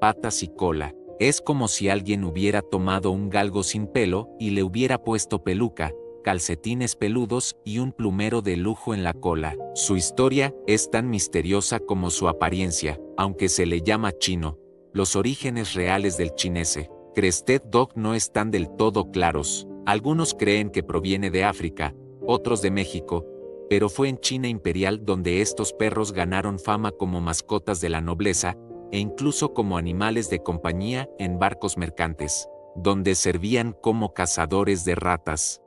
patas y cola. Es como si alguien hubiera tomado un galgo sin pelo y le hubiera puesto peluca, calcetines peludos y un plumero de lujo en la cola. Su historia es tan misteriosa como su apariencia, aunque se le llama chino. Los orígenes reales del chinese Crested Dog no están del todo claros. Algunos creen que proviene de África, otros de México, pero fue en China imperial donde estos perros ganaron fama como mascotas de la nobleza, e incluso como animales de compañía en barcos mercantes, donde servían como cazadores de ratas.